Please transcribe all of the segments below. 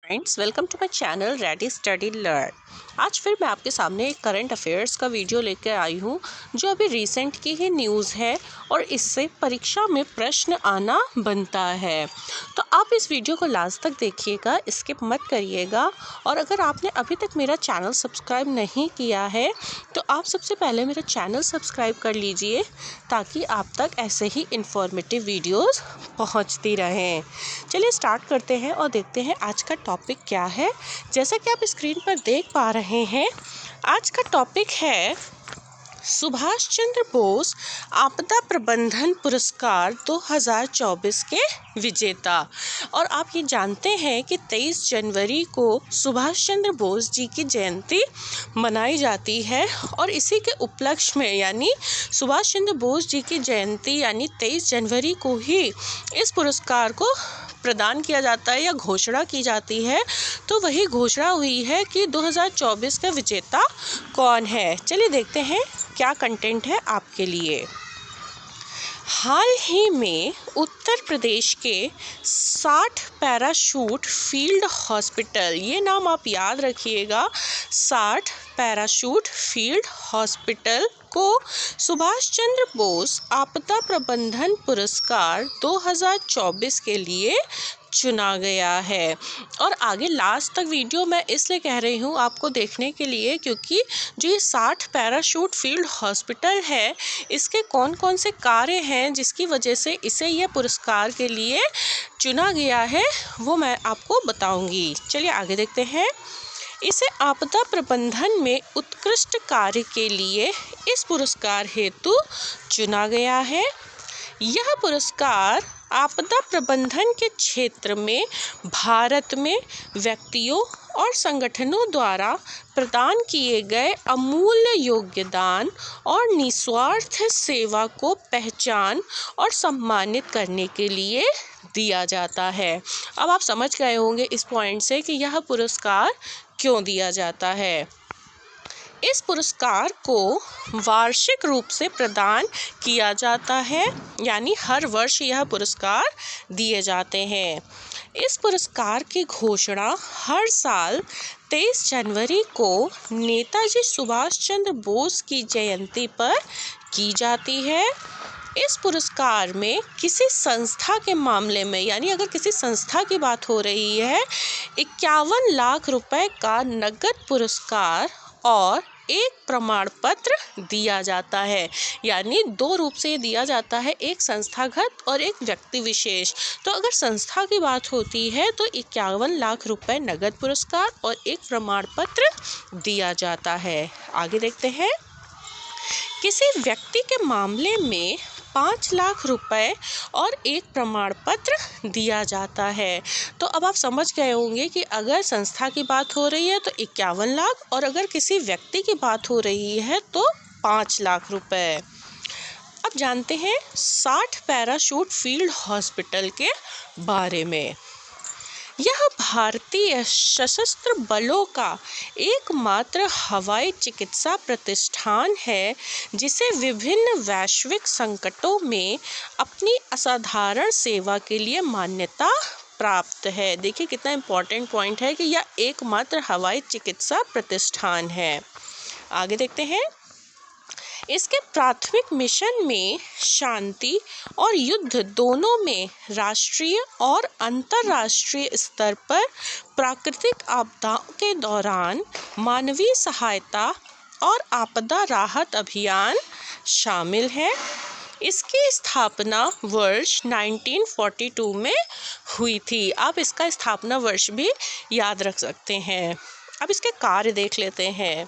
Friends, welcome to my channel ready study learn. आज फिर मैं आपके सामने एक करंट अफेयर्स का वीडियो लेकर आई हूँ जो अभी रिसेंट की ही न्यूज़ है और इससे परीक्षा में प्रश्न आना बनता है। तो आप इस वीडियो को लास्ट तक देखिएगा, स्किप मत करिएगा। और अगर आपने अभी तक मेरा चैनल सब्सक्राइब नहीं किया है तो आप सबसे पहले मेरा चैनल सब्सक्राइब कर लीजिए ताकि आप तक ऐसे ही इंफॉर्मेटिव वीडियोस पहुंचती रहें। चलिए स्टार्ट करते हैं और देखते हैं आज का टॉपिक क्या है। जैसा कि आप स्क्रीन पर देख पा रहे हैं, आज का टॉपिक है सुभाष चंद्र बोस आपदा प्रबंधन पुरस्कार 2024 के विजेता। और आप ये जानते हैं कि 23 जनवरी को सुभाष चंद्र बोस जी की जयंती मनाई जाती है और इसी के उपलक्ष्य में यानी सुभाष चंद्र बोस जी की जयंती यानी 23 जनवरी को ही इस पुरस्कार को प्रदान किया जाता है या घोषणा की जाती है। तो वही घोषणा हुई है कि 2024 का विजेता कौन है। चलिए देखते हैं क्या कंटेंट है आपके लिए। हाल ही में उत्तर प्रदेश के 60 पैराशूट फील्ड हॉस्पिटल, ये नाम आप याद रखिएगा, 60 पैराशूट फील्ड हॉस्पिटल को सुभाष चंद्र बोस आपदा प्रबंधन पुरस्कार 2024 के लिए चुना गया है। और आगे लास्ट तक वीडियो मैं इसलिए कह रही हूँ आपको देखने के लिए क्योंकि जो ये 60 पैराशूट फील्ड हॉस्पिटल है, इसके कौन कौन से कार्य हैं जिसकी वजह से इसे यह पुरस्कार के लिए चुना गया है वो मैं आपको बताऊंगी। चलिए आगे देखते हैं। इसे आपदा प्रबंधन में उत्कृष्ट कार्य के लिए इस पुरस्कार हेतु चुना गया है। यह पुरस्कार आपदा प्रबंधन के क्षेत्र में भारत में व्यक्तियों और संगठनों द्वारा प्रदान किए गए अमूल्य योगदान और निस्वार्थ सेवा को पहचान और सम्मानित करने के लिए दिया जाता है। अब आप समझ गए होंगे इस पॉइंट से कि यह पुरस्कार क्यों दिया जाता है। इस पुरस्कार को वार्षिक रूप से प्रदान किया जाता है यानी हर वर्ष यह पुरस्कार दिए जाते हैं। इस पुरस्कार की घोषणा हर साल 23 जनवरी को नेताजी सुभाष चंद्र बोस की जयंती पर की जाती है। इस पुरस्कार में किसी संस्था के मामले में यानी अगर किसी संस्था की बात हो रही है 51 लाख रुपए का नगद पुरस्कार और एक प्रमाण पत्र दिया जाता है। यानी दो रूप से दिया जाता है, एक संस्थागत और एक व्यक्ति विशेष। तो अगर संस्था की बात होती है तो 51 लाख रुपए नगद पुरस्कार और एक प्रमाण पत्र दिया जाता है। आगे देखते हैं। किसी व्यक्ति के मामले में 5 लाख रुपए और एक प्रमाण पत्र दिया जाता है। तो अब आप समझ गए होंगे कि अगर संस्था की बात हो रही है तो 51 लाख और अगर किसी व्यक्ति की बात हो रही है तो 5 लाख रुपए। अब जानते हैं 60 पैराशूट फील्ड हॉस्पिटल के बारे में। यह भारतीय सशस्त्र बलों का एकमात्र हवाई चिकित्सा प्रतिष्ठान है जिसे विभिन्न वैश्विक संकटों में अपनी असाधारण सेवा के लिए मान्यता प्राप्त है। देखिए कितना इम्पोर्टेंट पॉइंट है कि यह एकमात्र हवाई चिकित्सा प्रतिष्ठान है। आगे देखते हैं। इसके प्राथमिक मिशन में शांति और युद्ध दोनों में राष्ट्रीय और अंतर्राष्ट्रीय स्तर पर प्राकृतिक आपदाओं के दौरान मानवीय सहायता और आपदा राहत अभियान शामिल है। इसकी स्थापना वर्ष 1942 में हुई थी। आप इसका स्थापना वर्ष भी याद रख सकते हैं। अब इसके कार्य देख लेते हैं।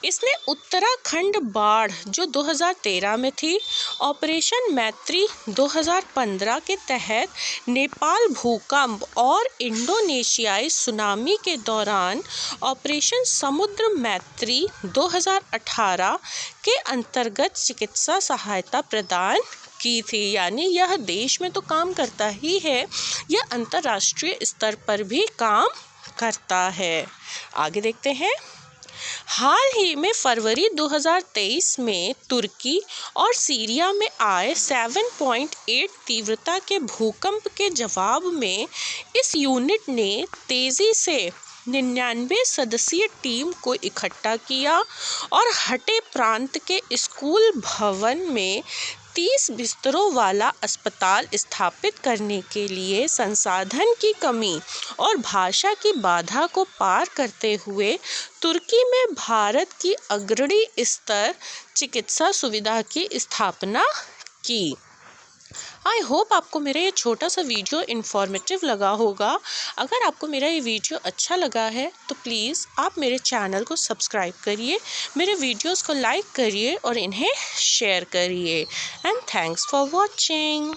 इसने उत्तराखंड बाढ़ जो 2013 में थी, ऑपरेशन मैत्री 2015 के तहत नेपाल भूकंप और इंडोनेशियाई सुनामी के दौरान ऑपरेशन समुद्र मैत्री 2018 के अंतर्गत चिकित्सा सहायता प्रदान की थी। यानी यह देश में तो काम करता ही है, यह अंतर्राष्ट्रीय स्तर पर भी काम करता है। आगे देखते हैं। हाल ही में फरवरी 2023 में तुर्की और सीरिया में आए 7.8 तीव्रता के भूकंप के जवाब में इस यूनिट ने तेज़ी से 99 सदस्यीय टीम को इकट्ठा किया और हटे प्रांत के स्कूल भवन में 30 बिस्तरों वाला अस्पताल स्थापित करने के लिए संसाधन की कमी और भाषा की बाधा को पार करते हुए तुर्की में भारत की अग्रणी स्तर चिकित्सा सुविधा की स्थापना की। आई होप आपको मेरा ये छोटा सा वीडियो इन्फॉर्मेटिव लगा होगा। अगर आपको मेरा ये वीडियो अच्छा लगा है तो प्लीज़ आप मेरे चैनल को सब्सक्राइब करिए, मेरे वीडियोस को लाइक करिए और इन्हें शेयर करिए। And thanks for watching.